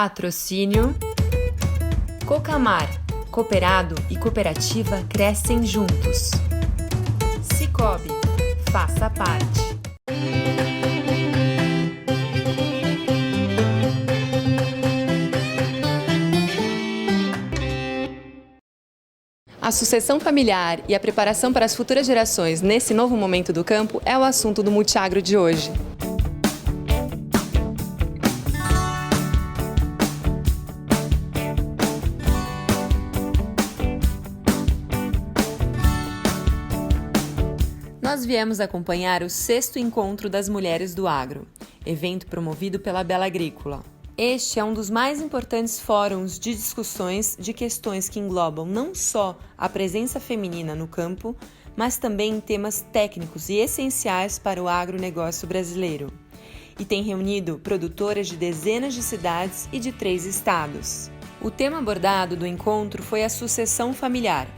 Patrocínio Cocamar, cooperado e cooperativa crescem juntos. Sicoob, faça parte. A sucessão familiar e a preparação para as futuras gerações nesse novo momento do campo é o assunto do Multiagro de hoje. Nós viemos acompanhar o 6º Encontro das Mulheres do Agro, evento promovido pela Bela Agrícola. Este é um dos mais importantes fóruns de discussões de questões que englobam não só a presença feminina no campo, mas também temas técnicos e essenciais para o agronegócio brasileiro. E tem reunido produtoras de dezenas de cidades e de 3 estados. O tema abordado do encontro foi a sucessão familiar.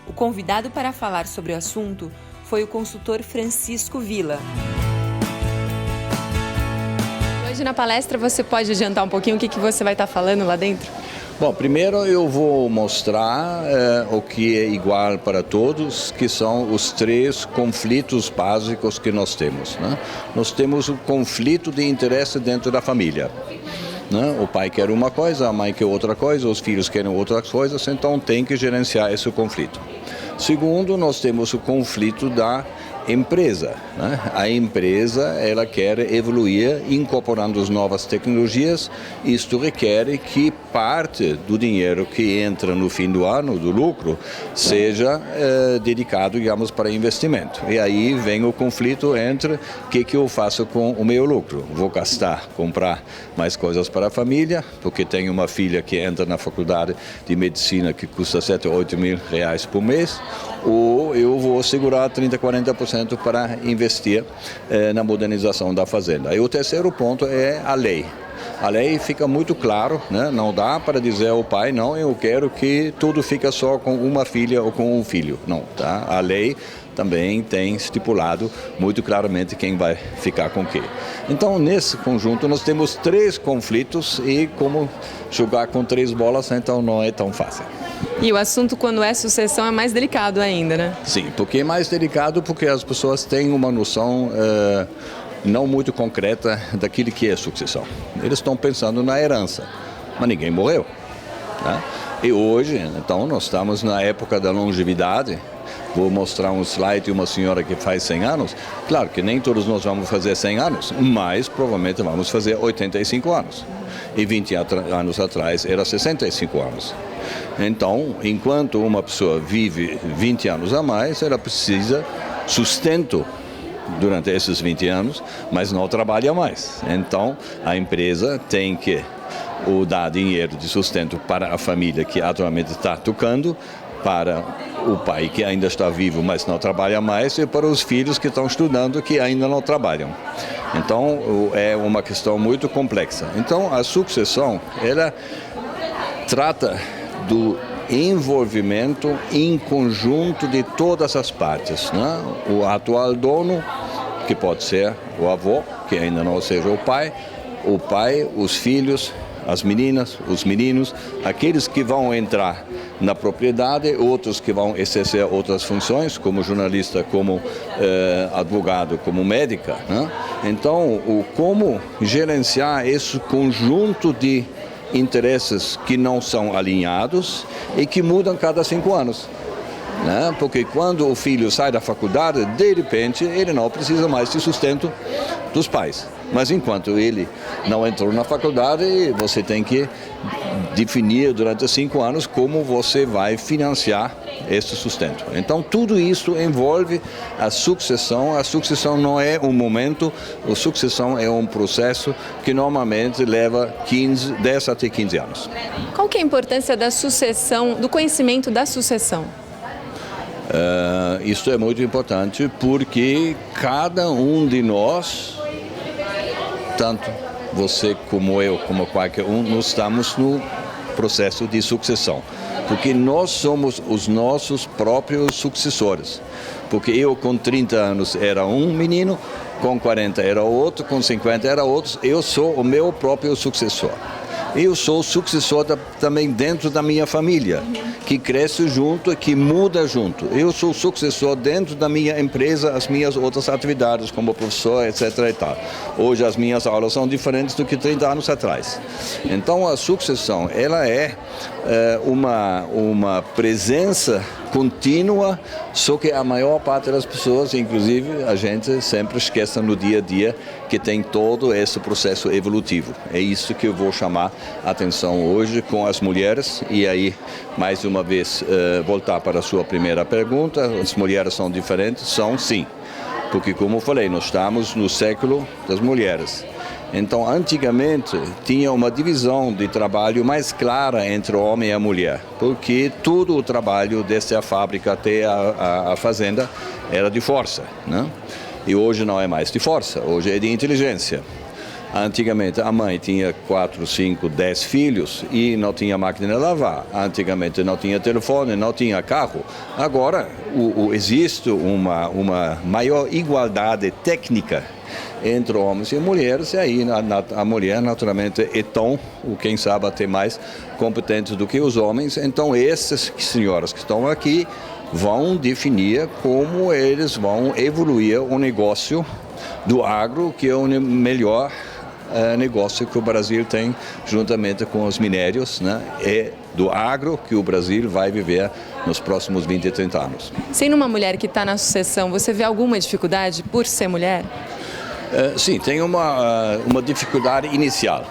O convidado para falar sobre o assunto foi o consultor Francisco Villa. Hoje na palestra você pode adiantar um pouquinho o que você vai estar falando lá dentro? Bom, primeiro eu vou mostrar o que é igual para todos, que são os 3 conflitos básicos que nós temos, né? Nós temos o conflito de interesse dentro da família, né? O pai quer uma coisa, a mãe quer outra coisa, os filhos querem outras coisas, então tem que gerenciar esse conflito. Segundo, nós temos o conflito da empresa, né? A empresa ela quer evoluir incorporando as novas tecnologias. Isto requer que parte do dinheiro que entra no fim do ano, do lucro, seja dedicado, digamos, para investimento. E aí vem o conflito entre o que eu faço com o meu lucro. Vou gastar, comprar mais coisas para a família, porque tenho uma filha que entra na faculdade de medicina que custa 7 ou 8 mil reais por mês, ou eu vou segurar 30%, 40% para investir na modernização da fazenda. E o terceiro ponto é a lei. A lei fica muito claro, né? Não dá para dizer ao pai, não, eu quero que tudo fique só com uma filha ou com um filho. Não, tá? A lei também tem estipulado muito claramente quem vai ficar com o quê. Então, nesse conjunto, nós temos 3 conflitos e como jogar com 3 bolas, então não é tão fácil. E o assunto, quando é sucessão, é mais delicado ainda, né? Sim, porque é mais delicado porque as pessoas têm uma noção não muito concreta daquilo que é sucessão. Eles estão pensando na herança, mas ninguém morreu, né? E hoje, então, nós estamos na época da longevidade. Vou mostrar um slide de uma senhora que faz 100 anos. Claro que nem todos nós vamos fazer 100 anos, mas provavelmente vamos fazer 85 anos. E 20 anos atrás era 65 anos. Então, enquanto uma pessoa vive 20 anos a mais, ela precisa sustento durante esses 20 anos, mas não trabalha mais. Então, a empresa tem que dar dinheiro de sustento para a família que atualmente está tocando, para o pai que ainda está vivo, mas não trabalha mais, e para os filhos que estão estudando, que ainda não trabalham. Então, é uma questão muito complexa. Então, a sucessão, ela trata do envolvimento em conjunto de todas as partes, né? O atual dono, que pode ser o avô, que ainda não seja o pai, os filhos, as meninas, os meninos, aqueles que vão entrar na propriedade, outros que vão exercer outras funções, como jornalista, como advogado, como médica, né? Então, como gerenciar esse conjunto de interesses que não são alinhados e que mudam cada 5 anos. Né? Porque quando o filho sai da faculdade, de repente, ele não precisa mais de sustento dos pais. Mas enquanto ele não entrou na faculdade, você tem que definir durante 5 anos como você vai financiar esse sustento. Então, tudo isso envolve a sucessão. A sucessão não é um momento, a sucessão é um processo que normalmente leva 10 até 15 anos. Qual que é a importância da sucessão, do conhecimento da sucessão? Isso é muito importante porque cada um de nós, tanto você como eu, como qualquer um, nós estamos no processo de sucessão. Porque nós somos os nossos próprios sucessores. Porque eu com 30 anos era um menino, com 40 era outro, com 50 era outro, eu sou o meu próprio sucessor. Eu sou sucessor também dentro da minha família, que cresce junto, que muda junto. Eu sou sucessor dentro da minha empresa, as minhas outras atividades como professor, etc. e tal. Hoje as minhas aulas são diferentes do que 30 anos atrás. Então a sucessão, ela é uma presença contínua, só que a maior parte das pessoas, inclusive a gente, sempre esquece no dia a dia que tem todo esse processo evolutivo. É isso que eu vou chamar a atenção hoje com as mulheres. E aí, mais uma vez, voltar para a sua primeira pergunta, as mulheres são diferentes? São sim, porque como eu falei, nós estamos no século das mulheres. Então, antigamente, tinha uma divisão de trabalho mais clara entre o homem e a mulher, porque todo o trabalho, desde a fábrica até a fazenda, era de força, né? E hoje não é mais de força, hoje é de inteligência. Antigamente, a mãe tinha 4, 5, 10 filhos e não tinha máquina de lavar. Antigamente, não tinha telefone, não tinha carro. Agora, existe uma maior igualdade técnica entre homens e mulheres, e aí a mulher naturalmente é tão, ou quem sabe até mais, competente do que os homens. Então essas senhoras que estão aqui vão definir como eles vão evoluir o negócio do agro, que é o melhor negócio que o Brasil tem juntamente com os minérios, né? É do agro que o Brasil vai viver nos próximos 20 e 30 anos. Sendo uma mulher que está na sucessão, você vê alguma dificuldade por ser mulher? Sim, tem uma dificuldade inicial,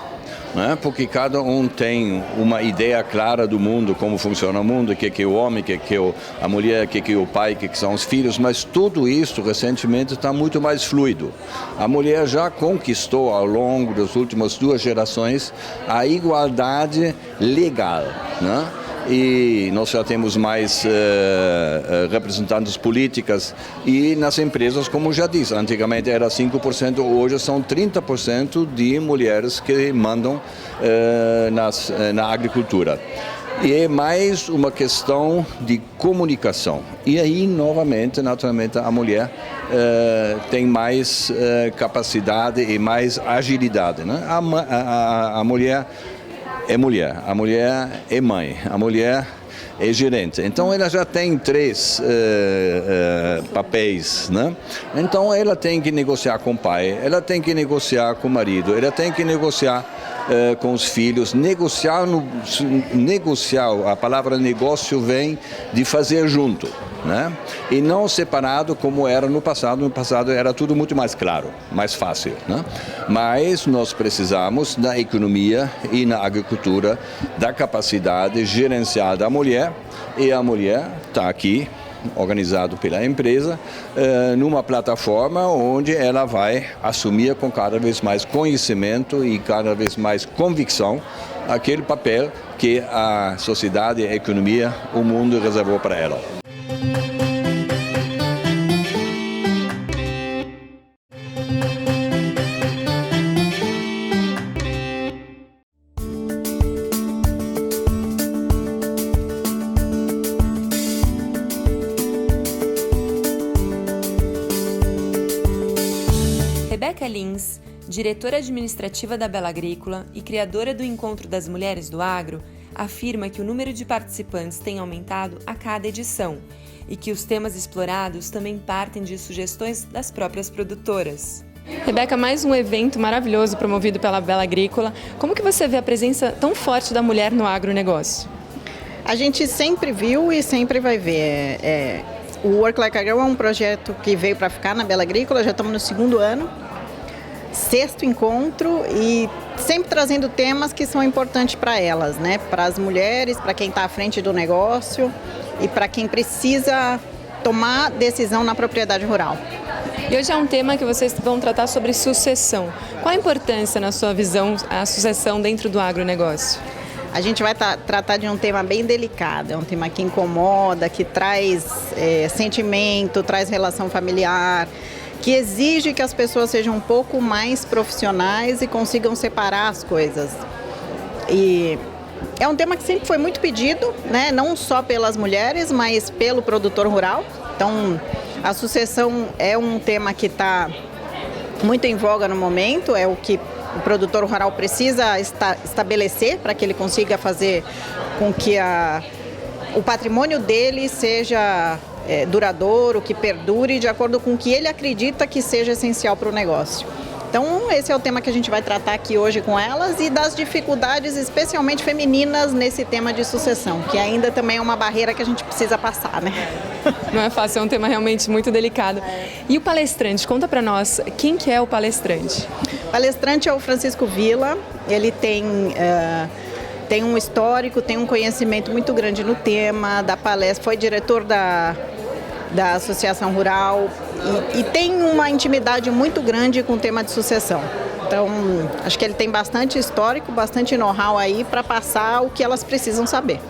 né? Porque cada um tem uma ideia clara do mundo, como funciona o mundo, o que é o homem, o que é a mulher, o que é o pai, o que são os filhos, mas tudo isso recentemente está muito mais fluido. A mulher já conquistou ao longo das últimas 2 gerações a igualdade legal, né? E nós já temos mais representantes políticas e nas empresas, como já disse, antigamente era 5%, hoje são 30% de mulheres que mandam na agricultura. E é mais uma questão de comunicação. E aí, novamente, naturalmente, a mulher tem mais capacidade e mais agilidade, né? A mulher é mulher, a mulher é mãe, a mulher é gerente. Então ela já tem 3 papéis, né? Então ela tem que negociar com o pai, ela tem que negociar com o marido, ela tem que negociar com os filhos. Negociar, a palavra negócio vem de fazer junto, né? E não separado como era no passado. No passado era tudo muito mais claro, mais fácil, né? Mas nós precisamos na economia e na agricultura da capacidade gerencial da mulher, e a mulher está aqui organizado pela empresa, numa plataforma onde ela vai assumir com cada vez mais conhecimento e cada vez mais convicção aquele papel que a sociedade, a economia, o mundo reservou para ela. Rebeca Lins, diretora administrativa da Bela Agrícola e criadora do Encontro das Mulheres do Agro, afirma que o número de participantes tem aumentado a cada edição e que os temas explorados também partem de sugestões das próprias produtoras. Rebeca, mais um evento maravilhoso promovido pela Bela Agrícola. Como que você vê a presença tão forte da mulher no agronegócio? A gente sempre viu e sempre vai ver. O Work Like a Girl é um projeto que veio para ficar na Bela Agrícola, já estamos no 2º ano, 6º encontro, e sempre trazendo temas que são importantes para elas, né? Para as mulheres, para quem está à frente do negócio e para quem precisa tomar decisão na propriedade rural. E hoje é um tema que vocês vão tratar sobre sucessão. Qual a importância, na sua visão, a sucessão dentro do agronegócio? A gente vai tratar de um tema bem delicado, é um tema que incomoda, que traz sentimento, traz relação familiar, que exige que as pessoas sejam um pouco mais profissionais e consigam separar as coisas. E é um tema que sempre foi muito pedido, né? Não só pelas mulheres, mas pelo produtor rural. Então, a sucessão é um tema que está muito em voga no momento, é o que o produtor rural precisa estabelecer para que ele consiga fazer com que o patrimônio dele seja duradouro, que perdure de acordo com o que ele acredita que seja essencial para o negócio. Então, esse é o tema que a gente vai tratar aqui hoje com elas e das dificuldades, especialmente femininas, nesse tema de sucessão, que ainda também é uma barreira que a gente precisa passar, né? Não é fácil, é um tema realmente muito delicado. E o palestrante, conta para nós, quem que é o palestrante? O palestrante é o Francisco Villa, ele tem um histórico, tem um conhecimento muito grande no tema da palestra, foi diretor da Associação Rural e tem uma intimidade muito grande com o tema de sucessão. Então, acho que ele tem bastante histórico, bastante know-how aí para passar o que elas precisam saber.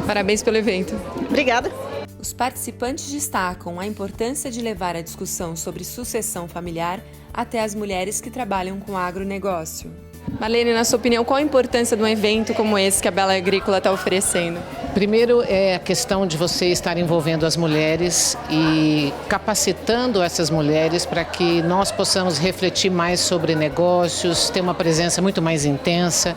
Parabéns pelo evento. Obrigada. Os participantes destacam a importância de levar a discussão sobre sucessão familiar até as mulheres que trabalham com agronegócio. Marlene, na sua opinião, qual a importância de um evento como esse que a Bela Agrícola está oferecendo? Primeiro é a questão de você estar envolvendo as mulheres e capacitando essas mulheres para que nós possamos refletir mais sobre negócios, ter uma presença muito mais intensa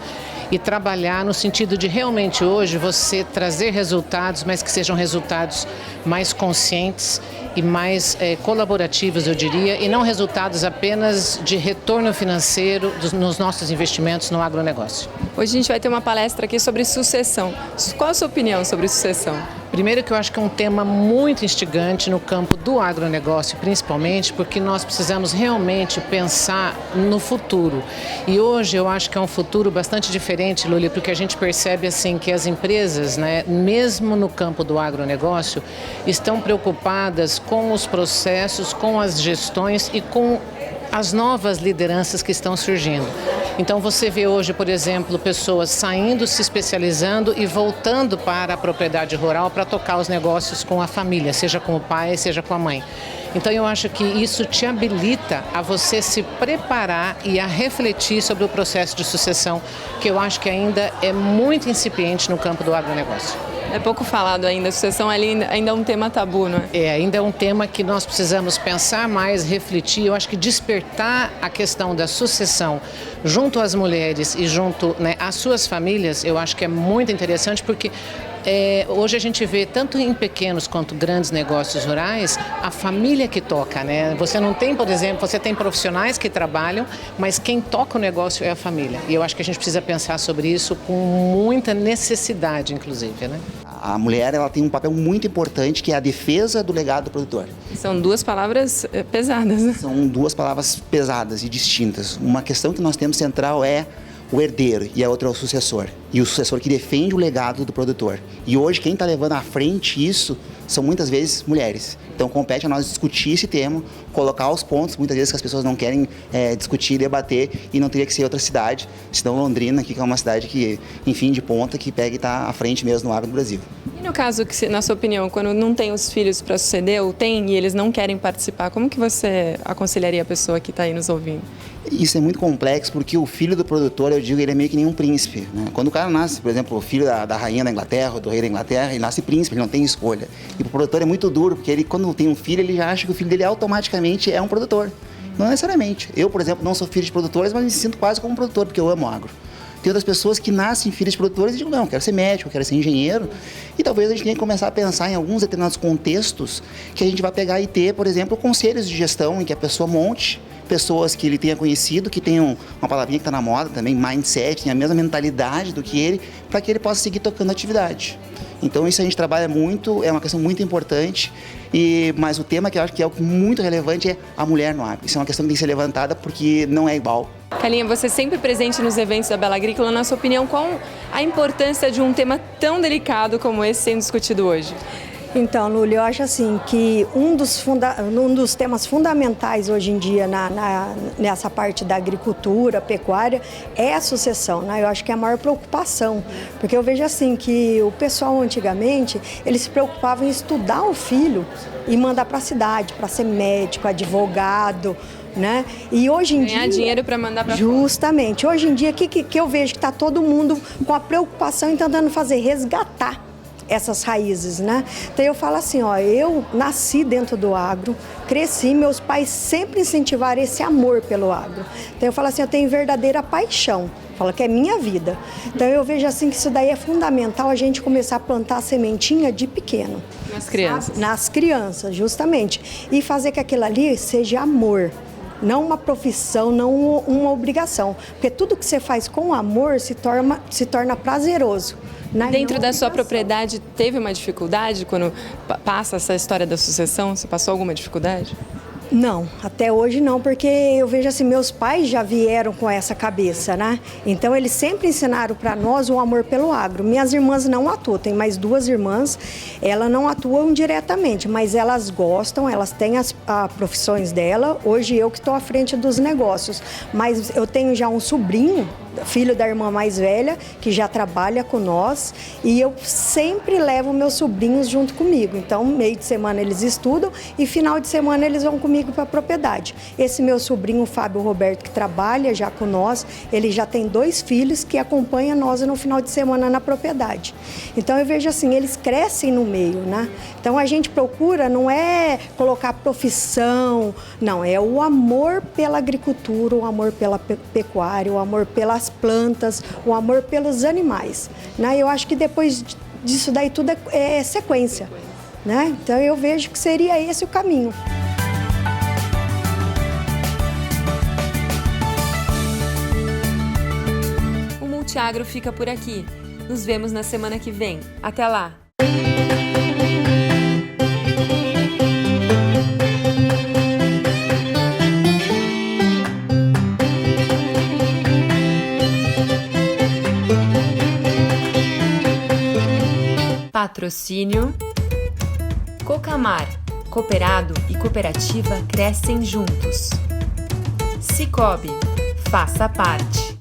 e trabalhar no sentido de realmente hoje você trazer resultados, mas que sejam resultados mais conscientes e mais colaborativos, eu diria, e não resultados apenas de retorno financeiro nos nossos investimentos no agronegócio. Hoje a gente vai ter uma palestra aqui sobre sucessão. Qual a sua opinião sobre sucessão? Primeiro que eu acho que é um tema muito instigante no campo do agronegócio, principalmente porque nós precisamos realmente pensar no futuro. E hoje eu acho que é um futuro bastante diferente, Lúlia, porque a gente percebe assim que as empresas, né, mesmo no campo do agronegócio, estão preocupadas com os processos, com as gestões e com as novas lideranças que estão surgindo. Então você vê hoje, por exemplo, pessoas saindo, se especializando e voltando para a propriedade rural para tocar os negócios com a família, seja com o pai, seja com a mãe. Então eu acho que isso te habilita a você se preparar e a refletir sobre o processo de sucessão, que eu acho que ainda é muito incipiente no campo do agronegócio. É pouco falado ainda, a sucessão ainda é um tema tabu, não é? Ainda é um tema que nós precisamos pensar mais, refletir. Eu acho que despertar a questão da sucessão junto às mulheres e junto, né, às suas famílias, eu acho que é muito interessante porque hoje a gente vê, tanto em pequenos quanto grandes negócios rurais, a família que toca, né? Você não tem, por exemplo, você tem profissionais que trabalham, mas quem toca o negócio é a família. E eu acho que a gente precisa pensar sobre isso com muita necessidade, inclusive, né? A mulher, ela tem um papel muito importante, que é a defesa do legado do produtor. São duas palavras pesadas, né? São duas palavras pesadas e distintas. Uma questão que nós temos central é o herdeiro e a outra é o sucessor. E o sucessor que defende o legado do produtor. E hoje quem está levando à frente isso são muitas vezes mulheres. Então compete a nós discutir esse tema, colocar os pontos, muitas vezes que as pessoas não querem discutir, debater, e não teria que ser outra cidade, senão Londrina, aqui, que é uma cidade que, enfim, de ponta, que pega e está à frente mesmo no agro do Brasil. E no caso, que, na sua opinião, quando não tem os filhos para suceder, ou tem e eles não querem participar, como que você aconselharia a pessoa que está aí nos ouvindo? Isso é muito complexo, porque o filho do produtor, eu digo, ele é meio que nem um príncipe, né? Quando o cara nasce, por exemplo, o filho da rainha da Inglaterra, do rei da Inglaterra, ele nasce príncipe, ele não tem escolha. E para o produtor é muito duro, porque ele, quando tem um filho, ele já acha que o filho dele automaticamente é um produtor. Não necessariamente. Eu, por exemplo, não sou filho de produtores, mas me sinto quase como um produtor, porque eu amo agro. Tem outras pessoas que nascem filhos de produtores e dizem, não, eu quero ser médico, eu quero ser engenheiro. E talvez a gente tenha que começar a pensar em alguns determinados contextos que a gente vai pegar e ter, por exemplo, conselhos de gestão em que a pessoa monte pessoas que ele tenha conhecido, que tenham uma palavrinha que está na moda também, mindset, tenha a mesma mentalidade do que ele, para que ele possa seguir tocando a atividade. Então isso a gente trabalha muito, é uma questão muito importante, mas o tema que eu acho que é muito relevante é a mulher no agro. Isso é uma questão que tem que ser levantada porque não é igual. Calinha, você sempre presente nos eventos da Bela Agrícola, na sua opinião, qual a importância de um tema tão delicado como esse sendo discutido hoje? Então, Lúlia, eu acho assim que um dos temas fundamentais hoje em dia nessa parte da agricultura, pecuária, é a sucessão, né? Eu acho que é a maior preocupação, porque eu vejo assim que o pessoal antigamente, eles se preocupavam em estudar o filho e mandar para a cidade, para ser médico, advogado, né? E hoje em ganhar dinheiro para mandar para justamente, fora. Hoje em dia, que eu vejo que está todo mundo com a preocupação em tentando fazer resgatar essas raízes, né? Então eu falo assim, ó, eu nasci dentro do agro, cresci, meus pais sempre incentivaram esse amor pelo agro. Então eu falo assim, eu tenho verdadeira paixão, falo que é minha vida. Então eu vejo assim que isso daí é fundamental a gente começar a plantar a sementinha de pequeno. Nas crianças. Nas crianças, justamente. E fazer que aquilo ali seja amor. Não uma profissão, não uma obrigação. Porque tudo que você faz com amor se torna prazeroso. Né? Dentro da sua propriedade, teve uma dificuldade quando passa essa história da sucessão? Você passou alguma dificuldade? Não, até hoje não, porque eu vejo assim, meus pais já vieram com essa cabeça, né? Então eles sempre ensinaram para nós o amor pelo agro. Minhas irmãs não atuam, tem mais 2 irmãs, elas não atuam diretamente, mas elas gostam, elas têm as profissões dela. Hoje eu que estou à frente dos negócios, mas eu tenho já um sobrinho, filho da irmã mais velha, que já trabalha com nós, e eu sempre levo meus sobrinhos junto comigo. Então, meio de semana eles estudam e final de semana eles vão comigo para a propriedade. Esse meu sobrinho, o Fábio Roberto, que trabalha já com nós, ele já tem 2 filhos que acompanham nós no final de semana na propriedade. Então, eu vejo assim, eles crescem no meio, né? Então, a gente procura, não é colocar profissão, não, é o amor pela agricultura, o amor pela pecuária, o amor pelas plantas, o amor pelos animais, né? Eu acho que depois disso daí tudo é sequência, né? Então eu vejo que seria esse o caminho. O Multiagro fica por aqui. Nos vemos na semana que vem. Até lá! Patrocínio Cocamar, cooperado e cooperativa crescem juntos. Cicobi, faça parte.